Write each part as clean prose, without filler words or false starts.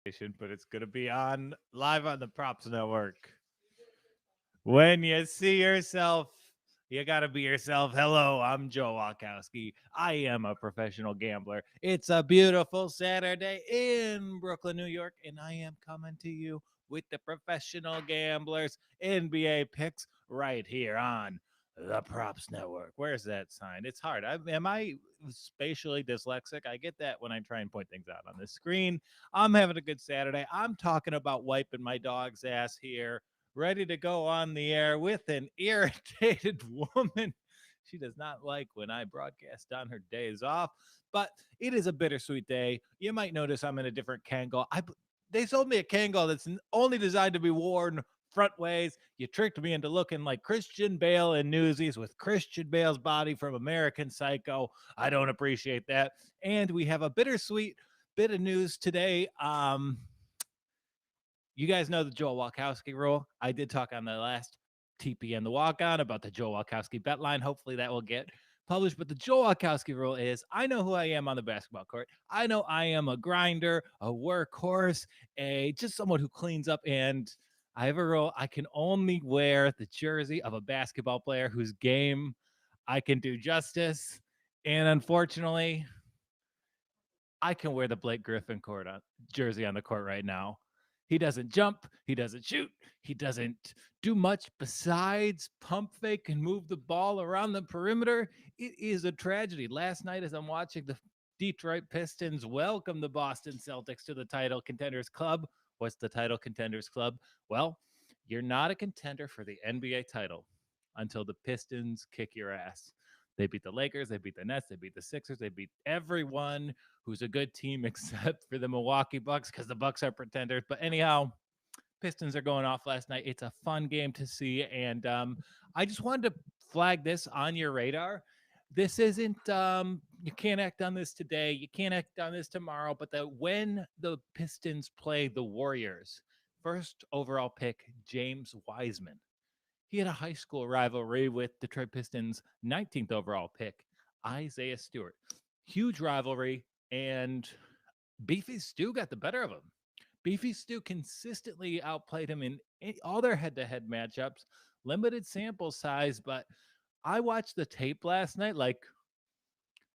but it's going to be on live on the Props Network. When you see yourself, you got to be yourself. Hello, I'm Joe Walkowski. I am a professional gambler. It's a beautiful Saturday in Brooklyn, New York, and I am coming to you with the Professional Gamblers NBA picks right here on the Props Network. Where's that sign? It's hard. Am I spatially dyslexic? I get that when I try and point things out on the screen. I'm having a good Saturday. I'm talking about wiping my dog's ass here, ready to go on the air with an irritated woman. She does not like when I broadcast on her days off, but it is a bittersweet day. You might notice I'm in a different Kangol. They sold me a Kangol that's only designed to be worn front ways. You tricked me into looking like Christian Bale in Newsies with Christian Bale's body from American Psycho. I don't appreciate that. And we have a bittersweet bit of news today. You guys know the Joel Walkowski rule. I did talk on the last TP and the walk on about the Joel Walkowski bet line. Hopefully that will get published. But the Joel Walkowski rule is I know who I am on the basketball court. I know I am a grinder, a workhorse, just someone who cleans up. And I have a rule. I can only wear the jersey of a basketball player whose game I can do justice. And unfortunately, I can wear the Blake Griffin jersey on the court right now. He doesn't jump. He doesn't shoot. He doesn't do much besides pump fake and move the ball around the perimeter. It is a tragedy. Last night, as I'm watching the Detroit Pistons welcome the Boston Celtics to the title contenders club. What's the title contenders club? Well, you're not a contender for the NBA title until the Pistons kick your ass. They beat the Lakers, they beat the Nets, they beat the Sixers, they beat everyone who's a good team except for the Milwaukee Bucks because the Bucks are pretenders. But anyhow, Pistons are going off last night. It's a fun game to see, and I just wanted to flag this on your radar. This isn't you can't act on this today, you can't act on this tomorrow, but when the Pistons play the Warriors, first overall pick James Wiseman, he had a high school rivalry with Detroit Pistons' 19th overall pick, Isaiah Stewart. Huge rivalry, and Beefy Stu got the better of him. Beefy Stu consistently outplayed him in all their head-to-head matchups. Limited sample size, but I watched the tape last night.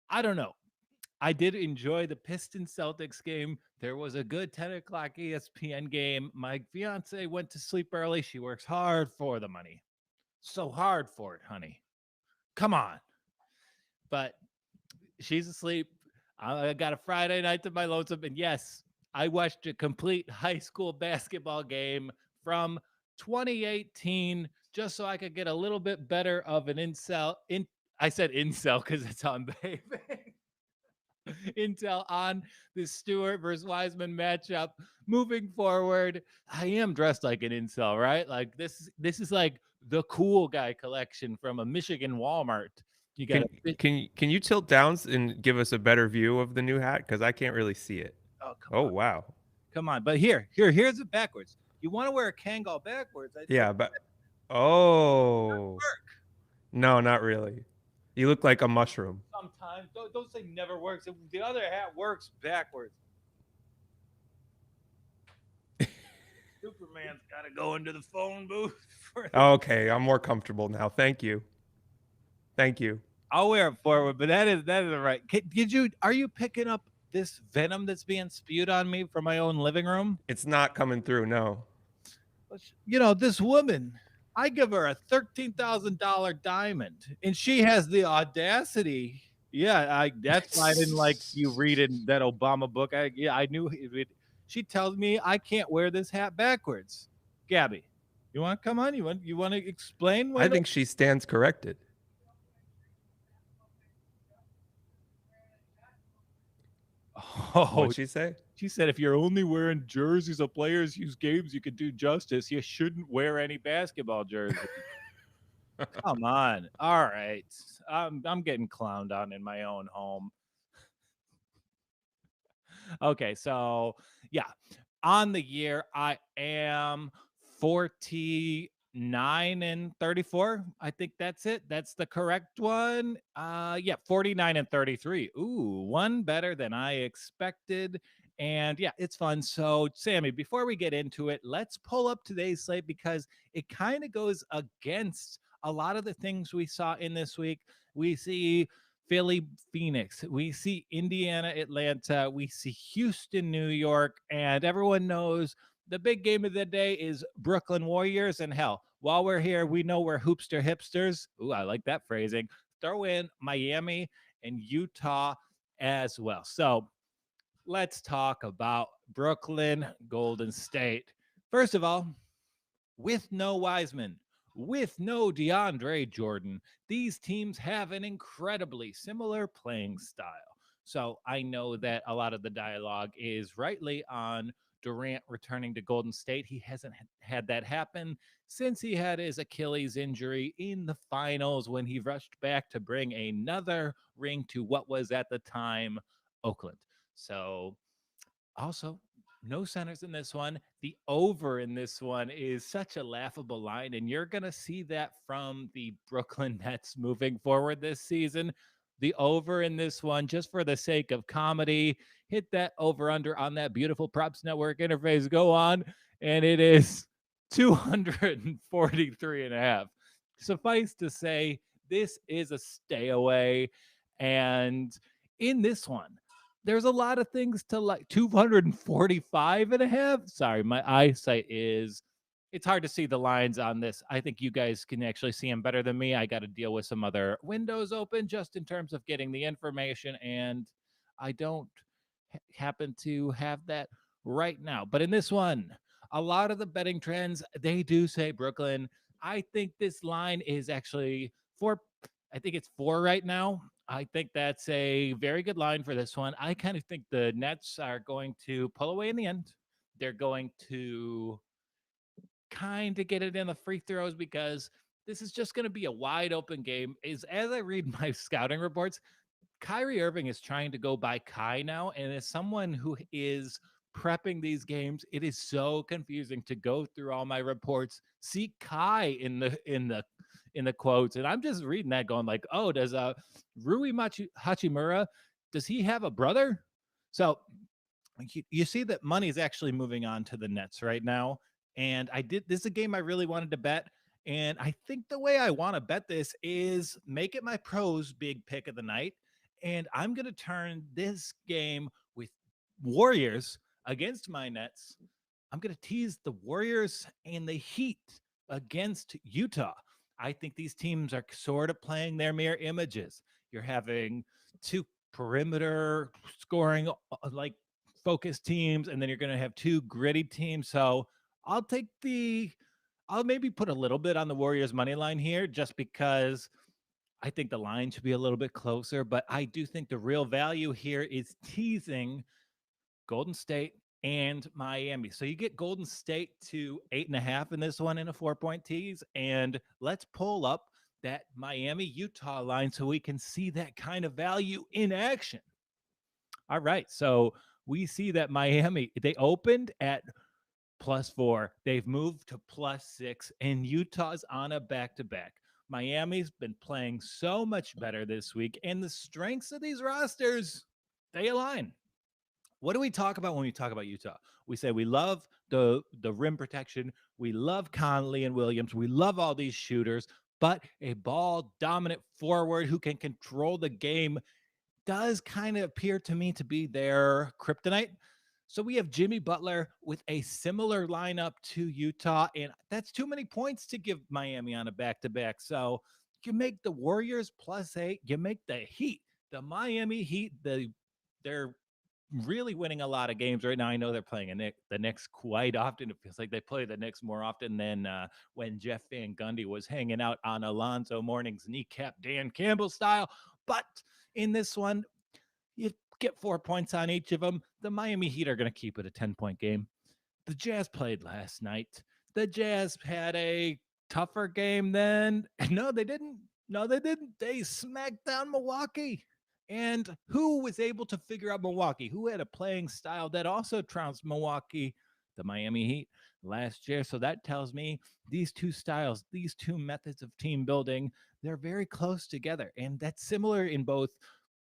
I don't know. I did enjoy the Pistons Celtics game. There was a good 10 o'clock ESPN game. My fiance went to sleep early. She works hard for the money. So hard for it, honey. Come on. But she's asleep. I got a Friday night to my lonesome. And yes, I watched a complete high school basketball game from 2018 just so I could get a little bit better of an intel. I said incel because it's on baby. Intel on the Stewart versus Wiseman matchup. Moving forward, I am dressed like an incel, right? Like this is like the cool guy collection from a Michigan Walmart. You got Can you tilt down and give us a better view of the new hat? Because I can't really see it. oh come Oh on, wow. come on. But here's it backwards. You want to wear a Kangol backwards? Yeah, but Not oh work. no, not really. You look like a mushroom. Sometimes don't say never works. The other hat works backwards. Superman's got to go into the phone booth for the. Okay, I'm more comfortable now. Thank you. Thank you. I'll wear it forward, but that is right. Are you picking up this venom that's being spewed on me from my own living room? It's not coming through. No. This woman, I give her a $13,000 diamond, and she has the audacity. Yeah, that's why I didn't like you reading that Obama book. I knew it. She tells me I can't wear this hat backwards. Gabby, you want to come on? You want to explain I why? think she stands corrected. Oh, What'd she say? she said if you're only wearing jerseys of players whose games you can do justice, you shouldn't wear any basketball jerseys. Come on. All right. I'm getting clowned on in my own home. Okay, so yeah. On the year, I am 49 and 34. I think that's it. That's the correct one. Yeah, 49 and 33. Ooh, one better than I expected. And yeah, it's fun. So, Sammy, before we get into it, let's pull up today's slate because it kind of goes against a lot of the things we saw in this week. We see Philly, Phoenix, we see Indiana, Atlanta, we see Houston, New York, and everyone knows the big game of the day is Brooklyn Warriors. And hell, while we're here, we know we're hoopster hipsters. Ooh, I like that phrasing. Throw in Miami and Utah as well. So let's talk about Brooklyn, Golden State. First of all, with no Wiseman, with no DeAndre Jordan, these teams have an incredibly similar playing style. So I know that a lot of the dialogue is rightly on Durant returning to Golden State. He hasn't had that happen since he had his Achilles injury in the finals when he rushed back to bring another ring to what was at the time Oakland. So also, no centers in this one. The over in this one is such a laughable line, and you're going to see that from the Brooklyn Nets moving forward this season. The over in this one, just for the sake of comedy, hit that over under on that beautiful Props Network interface. Go on, and it is 243 and a half. Suffice to say, this is a stay away. And in this one, there's a lot of things to like. 245 and a half. Sorry, my eyesight is, it's hard to see the lines on this. I think you guys can actually see them better than me. I got to deal with some other windows open just in terms of getting the information, and I don't happen to have that right now. But in this one, a lot of the betting trends, they do say Brooklyn. I think this line is actually four. I think it's 4 right now. I think that's a very good line for this one. I kind of think the Nets are going to pull away in the end. They're going to kind of get it in the free throws because this is just going to be a wide open game. Is as I read my scouting reports, Kyrie Irving is trying to go by Kai now, and as someone who is prepping these games, it is so confusing to go through all my reports, see Kai in the quotes, and I'm just reading that, going like, "Oh, does Hachimura, does he have a brother?" So you see that money is actually moving on to the Nets right now, and this is a game I really wanted to bet. And I think the way I want to bet this is make it my pros big pick of the night. And I'm going to turn this game with Warriors against my Nets. I'm going to tease the Warriors and the Heat against Utah. I think these teams are sort of playing their mirror images. You're having two perimeter scoring like focused teams, and then you're going to have two gritty teams. So I'll take I'll maybe put a little bit on the Warriors money line here just because I think the line should be a little bit closer, but I do think the real value here is teasing Golden State and Miami. So you get Golden State to 8.5 in this one in a 4-point tease. And let's pull up that Miami Utah line so we can see that kind of value in action. All right. So we see that Miami, they opened at +4. They've moved to +6, and Utah's on a back to back. Miami's been playing so much better this week, and the strengths of these rosters, they align. What do we talk about when we talk about Utah? We say we love the rim protection, we love Conley and Williams, we love all these shooters, but a ball dominant forward who can control the game does kind of appear to me to be their kryptonite. So we have Jimmy Butler with a similar lineup to Utah, and that's too many points to give Miami on a back-to-back. So you make the Warriors +8, you make the Heat, the Miami Heat, they're really winning a lot of games right now. I know they're playing the Knicks quite often. It feels like they play the Knicks more often than when Jeff Van Gundy was hanging out on Alonzo Mourning's kneecap Dan Campbell style. But in this one, you get 4 points on each of them. The Miami Heat are going to keep it a 10-point game. The Jazz played last night. The Jazz had a tougher game than. No, they didn't. No, they didn't. They smacked down Milwaukee. And who was able to figure out Milwaukee? Who had a playing style that also trounced Milwaukee? The Miami Heat last year. So that tells me these two styles, these two methods of team building, they're very close together. And that's similar in both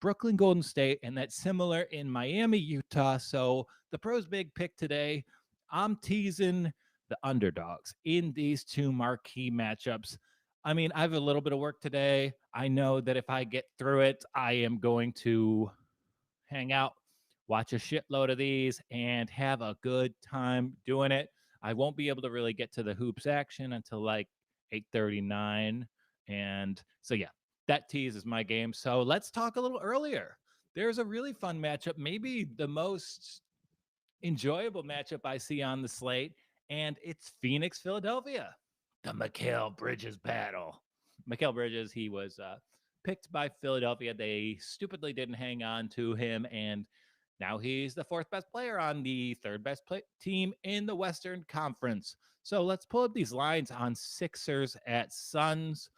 Brooklyn, Golden State, and that's similar in Miami, Utah. So the pros big pick today, I'm teasing the underdogs in these two marquee matchups. I mean, I have a little bit of work today. I know that if I get through it, I am going to hang out, watch a shitload of these, and have a good time doing it. I won't be able to really get to the hoops action until like 8:39, and so yeah, that tease is my game. So let's talk a little earlier. There's a really fun matchup, maybe the most enjoyable matchup I see on the slate, and it's Phoenix Philadelphia, the Mikal Bridges battle. Mikal Bridges, he was picked by Philadelphia. They stupidly didn't hang on to him, and now he's the fourth best player on the third best team in the Western Conference. So let's pull up these lines on Sixers at Suns.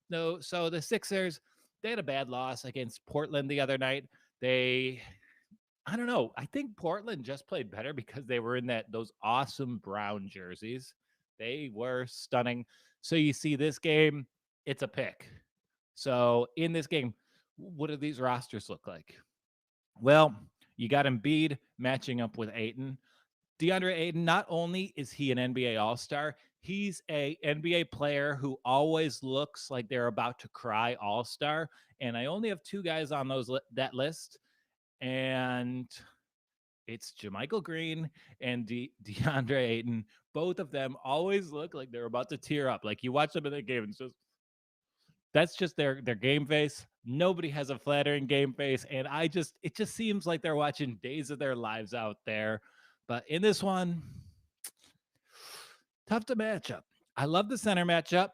No, so the Sixers, they had a bad loss against Portland the other night. They, I don't know. I think Portland just played better because they were in those awesome brown jerseys. They were stunning. So you see this game, it's a pick. So in this game, what do these rosters look like? Well, you got Embiid matching up with Ayton. DeAndre Ayton, not only is he an NBA All-Star, he's a NBA player who always looks like they're about to cry All-Star. And I only have two guys on that list, and it's JaMychal Green and DeAndre Ayton. Both of them always look like they're about to tear up. Like you watch them in the game, and it's just that's just their game face. Nobody has a flattering game face, and it just seems like they're watching days of their lives out there. But in this one, tough to match up. I love the center matchup.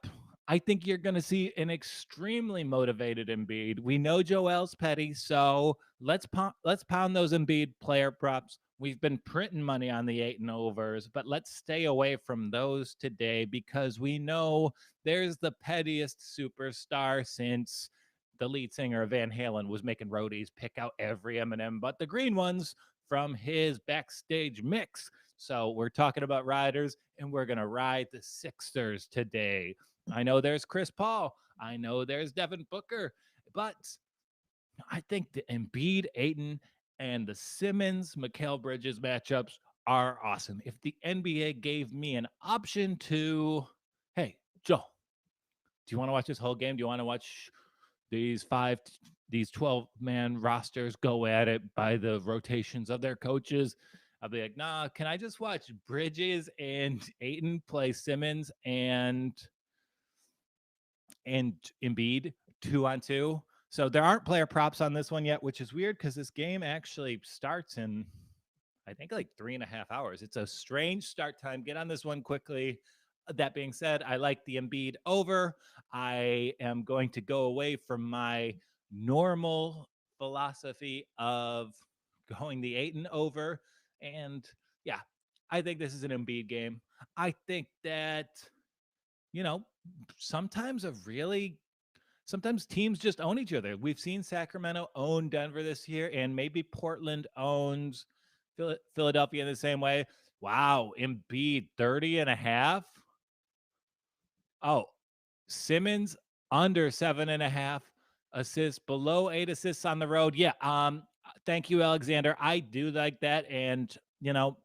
I think you're going to see an extremely motivated Embiid. We know Joel's petty, so let's pound those Embiid player props. We've been printing money on the 8 and overs, but let's stay away from those today because we know there's the pettiest superstar since the lead singer of Van Halen was making roadies pick out every M&M but the green ones from his backstage mix. So we're talking about riders, and we're going to ride the Sixers today. I know there's Chris Paul. I know there's Devin Booker, but I think the Embiid, Ayton, and the Simmons, Mikal Bridges matchups are awesome. If the NBA gave me an option to, hey, Joe, do you want to watch this whole game? Do you want to watch these 12-man rosters go at it by the rotations of their coaches? I'll be like, nah, can I just watch Bridges and Ayton play Simmons and Embiid 2-on-2? So there aren't player props on this one yet, which is weird because this game actually starts in, I think, like 3.5 hours. It's a strange start time. Get on this one quickly. That being said, I like the Embiid over. I am going to go away from my normal philosophy of going the Ayton over. And yeah, I think this is an Embiid game. I think that, you know, sometimes sometimes teams just own each other. We've seen Sacramento own Denver this year, and maybe Portland owns Philadelphia in the same way. Wow, Embiid 30.5. Oh, Simmons under 7.5 assists, below 8 assists on the road. Yeah. Thank you, Alexander. I do like that. And,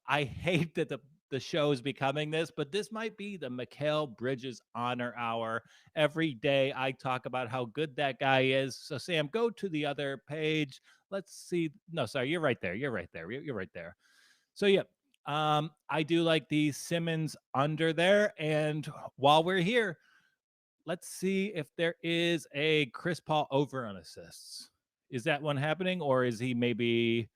I hate that the show is becoming this, but this might be the Mikal Bridges honor hour. Every day I talk about how good that guy is. So Sam, go to the other page. Let's see. No, sorry, you're right there. You're right there. You're right there. So yeah, I do like the Simmons under there. And while we're here, let's see if there is a Chris Paul over on assists. Is that one happening, or is he maybe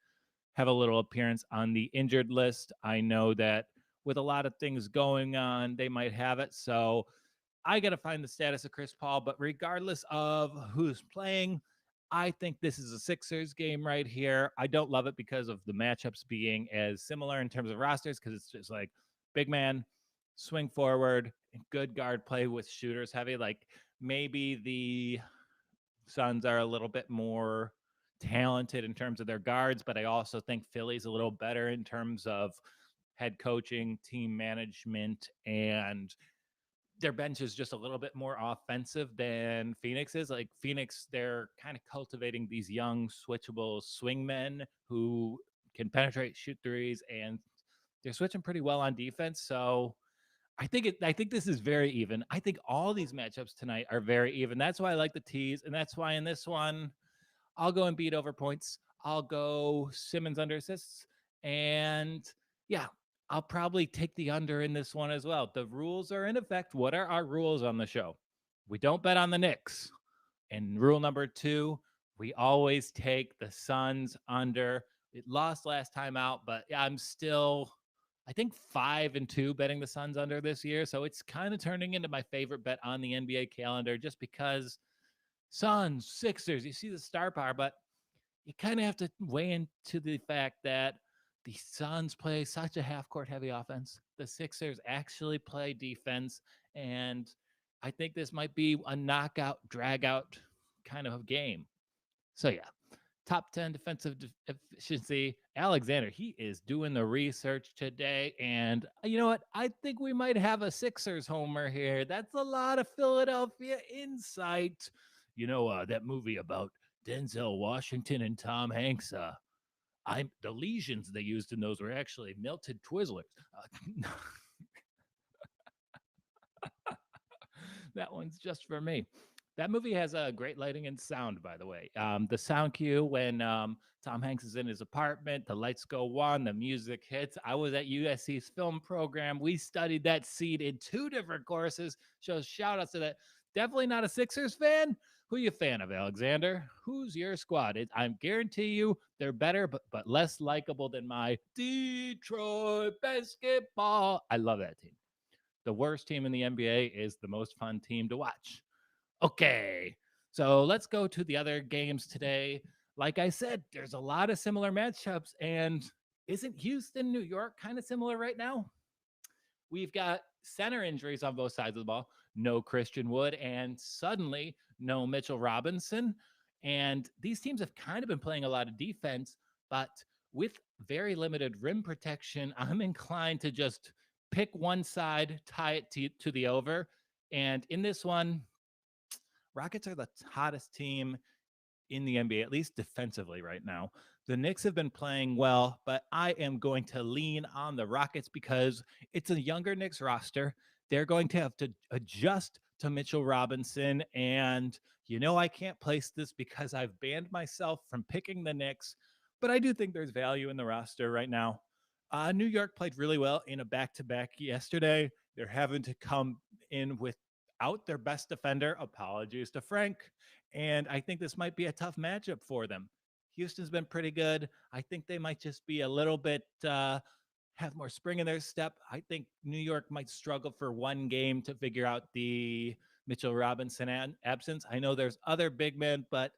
have a little appearance on the injured list? I know that with a lot of things going on, they might have it. So I got to find the status of Chris Paul. But regardless of who's playing, I think this is a Sixers game right here. I don't love it because of the matchups being as similar in terms of rosters, because it's just like big man, swing forward, good guard play with shooters heavy. Like maybe the Suns are a little bit more talented in terms of their guards, but I also think Philly's a little better in terms of head coaching, team management, and their bench is just a little bit more offensive than Phoenix is. Like Phoenix, they're kind of cultivating these young, switchable swingmen who can penetrate, shoot threes, and they're switching pretty well on defense. So I think this is very even. I think all these matchups tonight are very even. That's why I like the tees, and that's why in this one I'll go and beat over points. I'll go Simmons under assists, and yeah, I'll probably take the under in this one as well. The rules are in effect. What are our rules on the show? We don't bet on the Knicks. And rule number 2, we always take the Suns under. It lost last time out, but yeah, I'm still, I think 5-2 betting the Suns under this year. So it's kind of turning into my favorite bet on the NBA calendar just because Suns, Sixers, you see the star power, but you kind of have to weigh into the fact that the Suns play such a half court heavy offense. The Sixers actually play defense. And I think this might be a knockout, drag out kind of game. So, yeah, top 10 defensive efficiency. Alexander, he is doing the research today. And you know what? I think we might have a Sixers homer here. That's a lot of Philadelphia insight. You know, that movie about Denzel Washington and Tom Hanks. The lesions they used in those were actually melted Twizzlers. That one's just for me. That movie has a great lighting and sound, by the way. The sound cue when Tom Hanks is in his apartment, the lights go on, the music hits. I was at USC's film program. We studied that scene in 2 different courses. So shout outs to that. Definitely not a Sixers fan. Who you a fan of, Alexander? Who's your squad? I guarantee you they're better, but less likable than my Detroit basketball. I love that team. The worst team in the NBA is the most fun team to watch. Okay, so let's go to the other games today. Like I said, there's a lot of similar matchups, and isn't Houston, New York kind of similar right now? We've got center injuries on both sides of the ball. No Christian Wood, and suddenly no Mitchell Robinson. And these teams have kind of been playing a lot of defense, but with very limited rim protection, I'm inclined to just pick one side, tie it to the over. And in this one, Rockets are the hottest team in the NBA, at least defensively right now. The Knicks have been playing well, but I am going to lean on the Rockets because it's a younger Knicks roster. They're going to have to adjust to Mitchell Robinson. And, I can't place this because I've banned myself from picking the Knicks, but I do think there's value in the roster right now. New York played really well in a back-to-back yesterday. They're having to come in without their best defender. Apologies to Frank. And I think this might be a tough matchup for them. Houston's been pretty good. I think they might just be a little bit have more spring in their step. I think New York might struggle for one game to figure out the Mitchell Robinson absence. I know there's other big men, but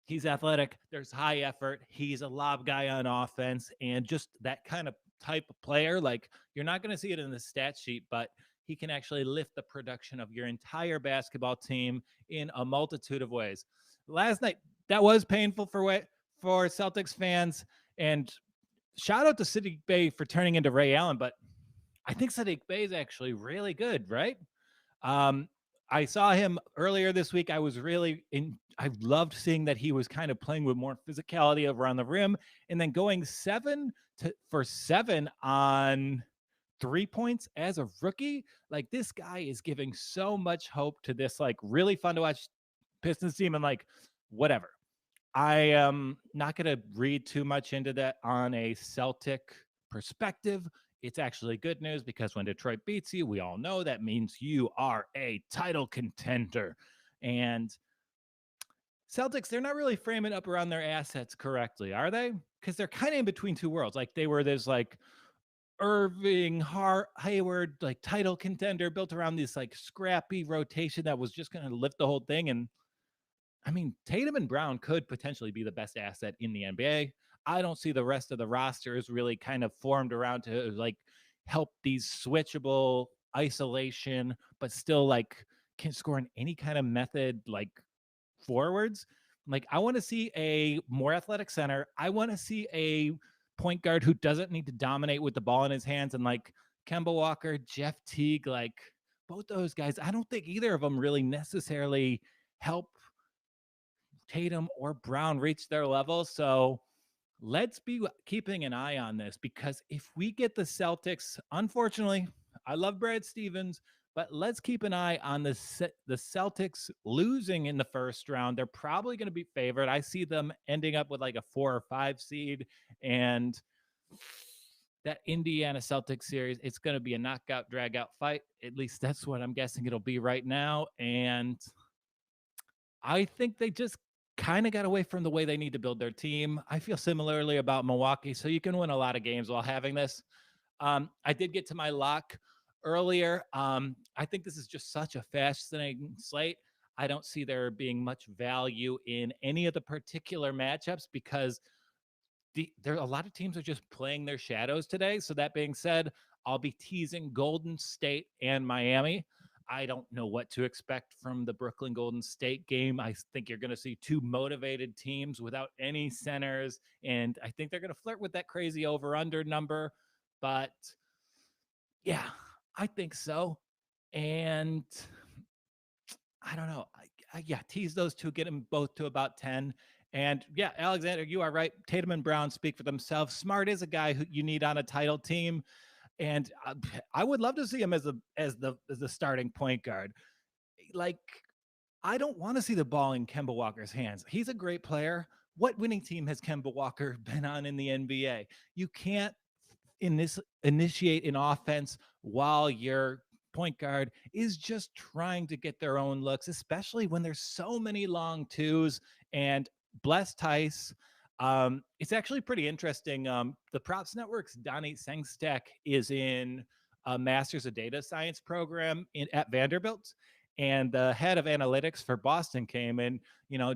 he's athletic. There's high effort. He's a lob guy on offense, and just that kind of type of player. Like, you're not going to see it in the stat sheet, but he can actually lift the production of your entire basketball team in a multitude of ways. Last night, that was painful for Celtics fans, and shout out to Saddiq Bey for turning into Ray Allen, but I think Saddiq Bey is actually really good, right? I saw him earlier this week. I loved seeing that he was kind of playing with more physicality around the rim, and then going 7 for 7 on 3 points as a rookie. Like, this guy is giving so much hope to this like really fun to watch Pistons team, and like whatever. I am not going to read too much into that on a Celtic perspective. It's actually good news because when Detroit beats you, we all know that means you are a title contender. And Celtics, they're not really framing up around their assets correctly, are they? Because they're kind of in between two worlds. Like, they were this like Irving Hayward like title contender built around this like scrappy rotation that was just going to lift the whole thing. And I mean, Tatum and Brown could potentially be the best asset in the NBA. I don't see the rest of the roster is really kind of formed around to like help these switchable isolation, but still like can score in any kind of method like forwards. Like, I want to see a more athletic center. I want to see a point guard who doesn't need to dominate with the ball in his hands, and like Kemba Walker, Jeff Teague, like both those guys, I don't think either of them really necessarily help Tatum or Brown reach their level. So let's be keeping an eye on this, because if we get the Celtics, unfortunately, I love Brad Stevens, but let's keep an eye on the Celtics losing in the first round. They're probably going to be favored. I see them ending up with like a 4 or 5 seed, and that Indiana Celtics series, it's going to be a knockout drag out fight. At least that's what I'm guessing it'll be right now. And I think they just kind of got away from the way they need to build their team. I feel similarly about Milwaukee. So you can win a lot of games while having this. I did get to my lock earlier. I think this is just such a fascinating slate. I don't see there being much value in any of the particular matchups, because there are a lot of teams are just playing their shadows today. So that being said, I'll be teasing Golden State and Miami. I don't know what to expect from the Brooklyn Golden State game. I think you're going to see two motivated teams without any centers, and I think they're going to flirt with that crazy over-under number. But yeah, I think so. And I don't know. Yeah, tease those two, get them both to about 10. And yeah, Alexander, you are right. Tatum and Brown speak for themselves. Smart is a guy who you need on a title team, and I would love to see him as the starting point guard. Like, I don't want to see the ball in Kemba Walker's hands. He's a great player. What winning team has Kemba Walker been on in the NBA? You can't initiate an offense while your point guard is just trying to get their own looks, especially when there's so many long twos. And bless Tice. It's actually pretty interesting. The Props Network's Donnie Sengstack is in a Masters of Data Science program at Vanderbilt, and the head of analytics for Boston came in.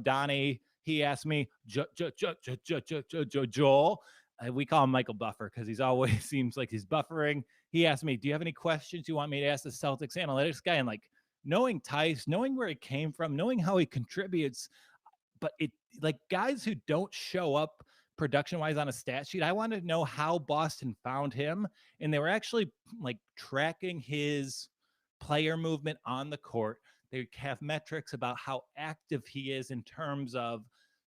Donnie, he asked me, Joel, we call him Michael Buffer because he's always seems like he's buffering. He asked me, do you have any questions you want me to ask the Celtics analytics guy? And like, knowing Tice, knowing where he came from, knowing how he contributes, but it, like, guys who don't show up production wise on a stat sheet, I wanted to know how Boston found him. And they were actually like tracking his player movement on the court. They have metrics about how active he is in terms of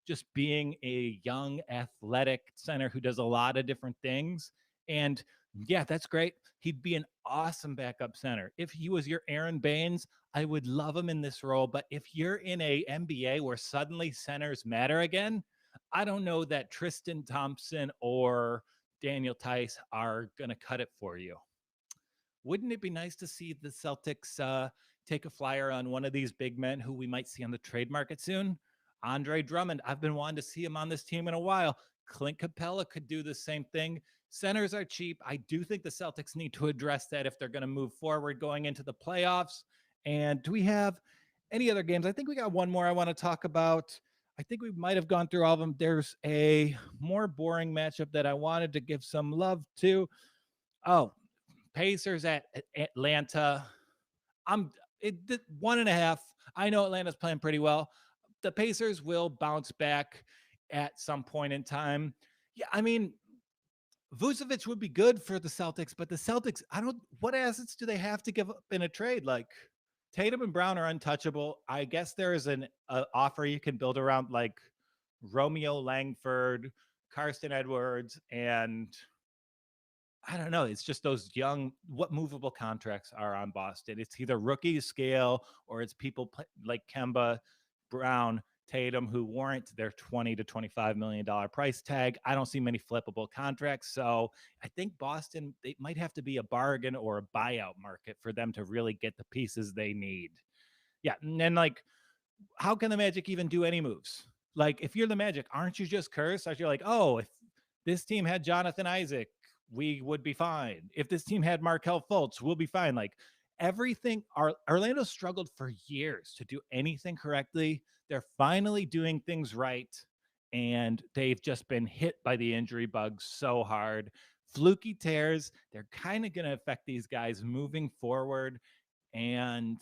just being a young athletic center who does a lot of different things. And yeah, that's great. He'd be an awesome backup center. If he was your Aaron Baines, I would love him in this role. But if you're in a NBA where suddenly centers matter again, I don't know that Tristan Thompson or Daniel Tice are going to cut it for you. Wouldn't it be nice to see the Celtics take a flyer on one of these big men who we might see on the trade market soon? Andre Drummond, I've been wanting to see him on this team in a while. Clint Capella could do the same thing. Centers are cheap. I do think the Celtics need to address that if they're going to move forward going into the playoffs. And do we have any other games? I think we got one more I want to talk about. I think we might have gone through all of them. There's a more boring matchup that I wanted to give some love to. Oh, Pacers at Atlanta. I'm 1.5. I know Atlanta's playing pretty well. The Pacers will bounce back at some point in time. Yeah, I mean, Vucevic would be good for the Celtics, but the Celtics, what assets do they have to give up in a trade? Like, Tatum and Brown are untouchable. I guess there is an offer you can build around, like Romeo Langford, Carson Edwards, and I don't know. It's just those young, what movable contracts are on Boston. It's either rookie scale or it's people like Kemba, Brown, Tatum, who warrant their $20 to $25 million price tag. I don't see many flippable contracts. So I think Boston, they might have to be a bargain or a buyout market for them to really get the pieces they need. Yeah. And then, like, how can the Magic even do any moves? Like, if you're the Magic, aren't you just cursed? Aren't you like, oh, if this team had Jonathan Isaac, we would be fine. If this team had Markelle Fultz, we'll be fine. Like, everything, Orlando struggled for years to do anything correctly. They're finally doing things right, and they've just been hit by the injury bug so hard. Fluky tears, they're kind of going to affect these guys moving forward, and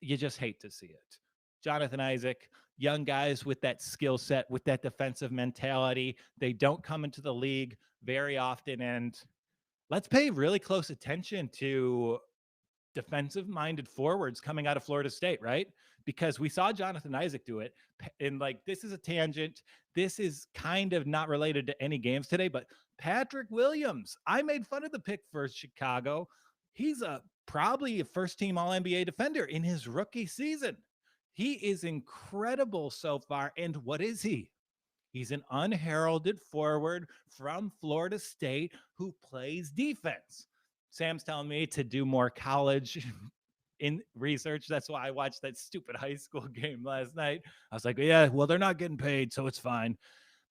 you just hate to see it. Jonathan Isaac, young guys with that skill set, with that defensive mentality, they don't come into the league very often. And let's pay really close attention to defensive-minded forwards coming out of Florida State, right? Because we saw Jonathan Isaac do it. And like, this is a tangent. This is kind of not related to any games today, but Patrick Williams, I made fun of the pick for Chicago. He's probably a first-team All-NBA defender in his rookie season. He is incredible so far. And what is he? He's an unheralded forward from Florida State who plays defense. Sam's telling me to do more college in research. That's why I watched that stupid high school game last night. I was like, yeah, well, they're not getting paid, so it's fine.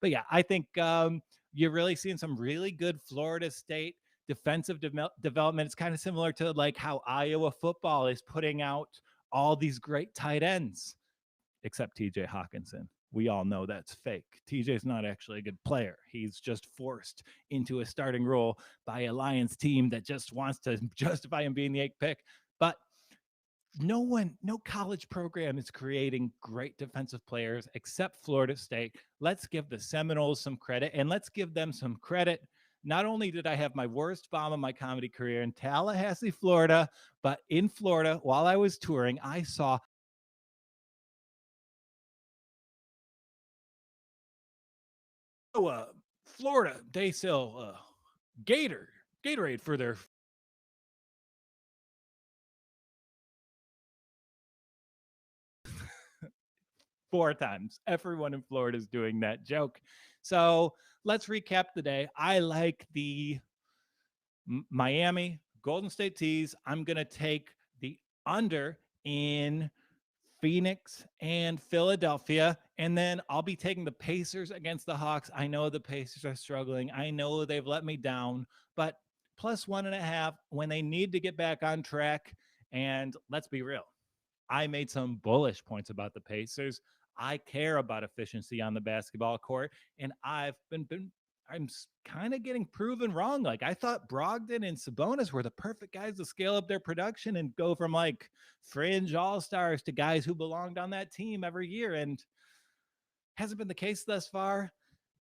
But yeah, I think you're really seeing some really good Florida State defensive development. It's kind of similar to like how Iowa football is putting out all these great tight ends, except TJ Hawkinson. We all know that's fake. TJ's not actually a good player. He's just forced into a starting role by a Lions team that just wants to justify him being the 8th pick. But no college program is creating great defensive players except Florida State. Let's give the Seminoles some credit, and let's give them some credit. Not only did I have my worst bomb of my comedy career in Tallahassee, Florida, but in Florida, while I was touring, I saw Florida, they sell Gatorade for their 4 times. Everyone in Florida is doing that joke. So let's recap the day. I like the Miami Golden State Tees. I'm going to take the under in Phoenix and Philadelphia. And then I'll be taking the Pacers against the Hawks. I know the Pacers are struggling. I know they've let me down, but +1.5 when they need to get back on track. And let's be real, I made some bullish points about the Pacers. I care about efficiency on the basketball court, and I'm kind of getting proven wrong. Like, I thought Brogdon and Sabonis were the perfect guys to scale up their production and go from like fringe all-stars to guys who belonged on that team every year, and hasn't been the case thus far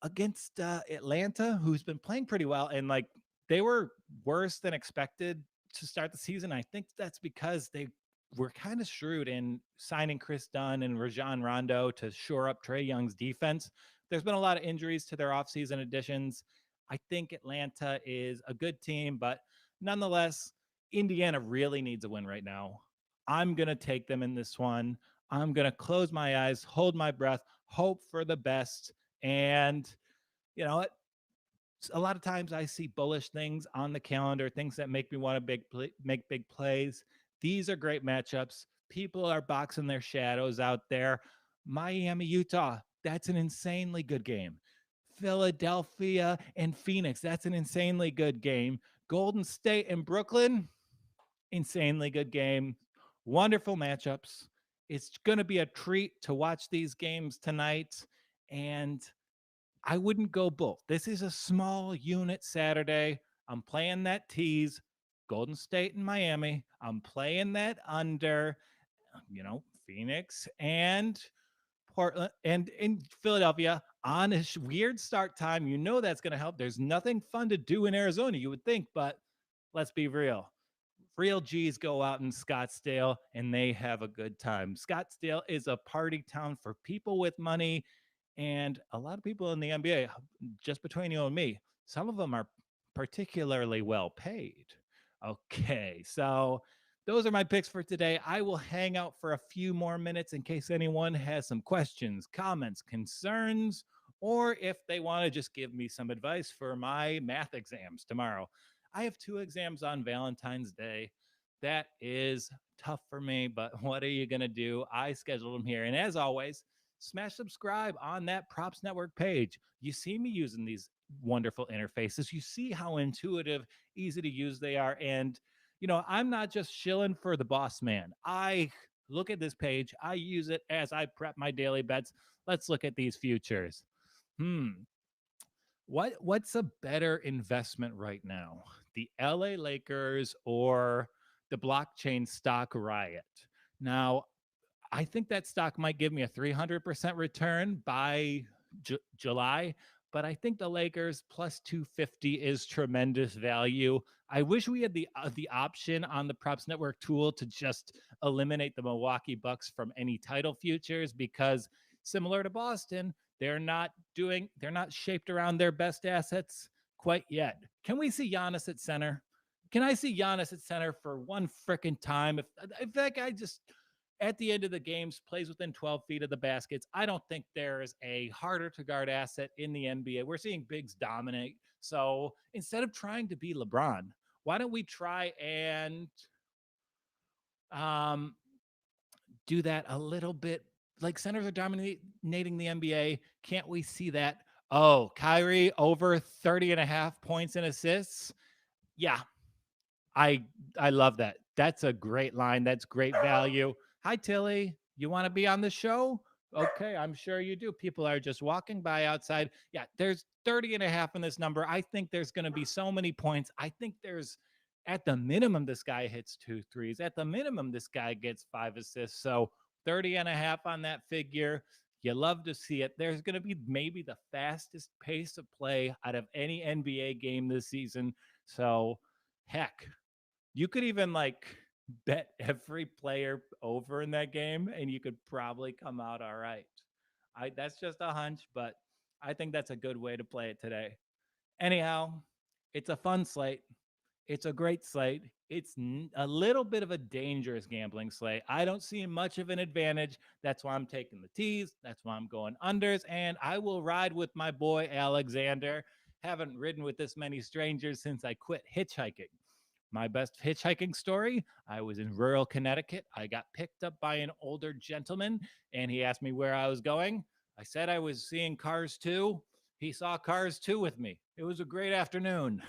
against Atlanta, who's been playing pretty well. And like, they were worse than expected to start the season. I think that's because they were kind of shrewd in signing Chris Dunn and Rajon Rondo to shore up Trae Young's defense. There's been a lot of injuries to their offseason additions. I think Atlanta is a good team, but nonetheless, Indiana really needs a win right now. I'm going to take them in this one. I'm going to close my eyes, hold my breath, hope for the best. And you know what? A lot of times I see bullish things on the calendar, things that make me want to make big plays. These are great matchups. People are boxing their shadows out there. Miami, Utah, that's an insanely good game. Philadelphia and Phoenix, that's an insanely good game. Golden State and Brooklyn, insanely good game. Wonderful matchups. It's going to be a treat to watch these games tonight. And I wouldn't go both. This is a small unit Saturday. I'm playing that tease, Golden State and Miami. I'm playing that under, Phoenix and Portland and in Philadelphia on a weird start time. You know that's going to help. There's nothing fun to do in Arizona, you would think, but let's be real. Real G's go out in Scottsdale and they have a good time. Scottsdale is a party town for people with money, and a lot of people in the NBA, just between you and me, some of them are particularly well paid. Okay, so those are my picks for today. I will hang out for a few more minutes in case anyone has some questions, comments, concerns, or if they want to just give me some advice for my math exams tomorrow. I have 2 exams on Valentine's Day. That is tough for me, but what are you going to do? I scheduled them here. And as always, smash subscribe on that Props Network page. You see me using these wonderful interfaces. You see how intuitive, easy to use they are. And, I'm not just shilling for the boss man. I look at this page. I use it as I prep my daily bets. Let's look at these futures. What's a better investment right now? The LA Lakers or the blockchain stock riot? Now, I think that stock might give me a 300% return by July, but I think the Lakers plus 250 is tremendous value. I wish we had the option on the Props Network tool to just eliminate the Milwaukee Bucks from any title futures, because similar to Boston, they're not shaped around their best assets quite yet. Can we see Giannis at center? Can I see Giannis at center for one freaking time? If that guy just at the end of the games plays within 12 feet of the baskets, I don't think there is a harder to guard asset in the NBA. We're seeing bigs dominate. So instead of trying to be LeBron, why don't we try and um, do that a little bit? Like, centers are dominating the NBA. Can't we see that? Oh, Kyrie over 30 and a half points and assists. Yeah, I I love that. That's a great line. That's great value. Hi, Tilly. You want to be on the show? Okay, I'm sure you do. People are just walking by outside. Yeah, there's 30 and a half in this number. I think there's going to be so many points. I think there's, at the minimum, this guy hits 2 threes. At the minimum, this guy gets 5 assists. So 30 and a half on that figure. You love to see it. There's going to be maybe the fastest pace of play out of any NBA game this season. So, heck, you could even like bet every player over in that game and you could probably come out all right. That's just a hunch, but I think that's a good way to play it today. Anyhow, it's a fun slate. It's a great slate. It's a little bit of a dangerous gambling slate. I don't see much of an advantage. That's why I'm taking the tees. That's why I'm going unders. And I will ride with my boy Alexander. Haven't ridden with this many strangers since I quit hitchhiking. My best hitchhiking story, I was in rural Connecticut. I got picked up by an older gentleman and he asked me where I was going. I said I was seeing Cars 2. He saw Cars 2 with me. It was a great afternoon.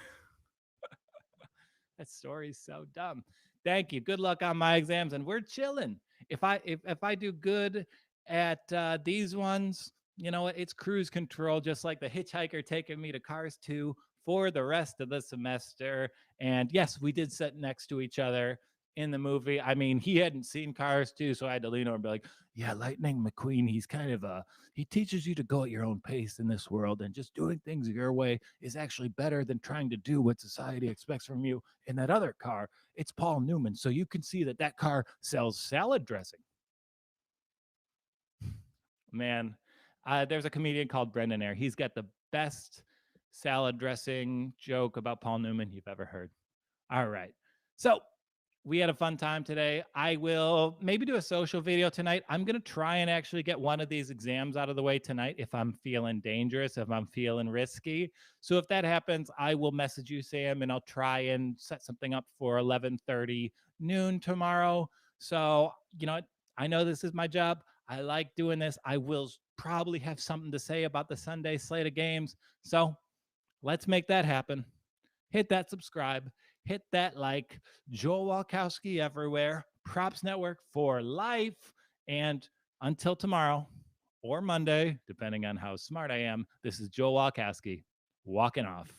That story's so dumb. Thank you. Good luck on my exams, and we're chilling. If I do good at these ones, you know what? It's cruise control, just like the hitchhiker taking me to Cars 2 for the rest of the semester. And yes, we did sit next to each other in the movie. I mean, he hadn't seen Cars 2, so I had to lean over and be like, "Yeah, Lightning McQueen. He's kind of a he teaches you to go at your own pace in this world, and just doing things your way is actually better than trying to do what society expects from you." In that other car, it's Paul Newman. So you can see that that car sells salad dressing. Man, there's a comedian called Brendan Air. He's got the best salad dressing joke about Paul Newman you've ever heard. All right. So we had a fun time today. I will maybe do a social video tonight. I'm going to try and actually get one of these exams out of the way tonight if I'm feeling dangerous, if I'm feeling risky. So if that happens, I will message you, Sam, and I'll try and set something up for 11:30 noon tomorrow. So, you know, I know this is my job. I like doing this. I will probably have something to say about the Sunday slate of games. So let's make that happen. Hit that subscribe, hit that like. Joel Walkowski everywhere. Props Network for life. And until tomorrow or Monday, depending on how smart I am, this is Joel Walkowski walking off.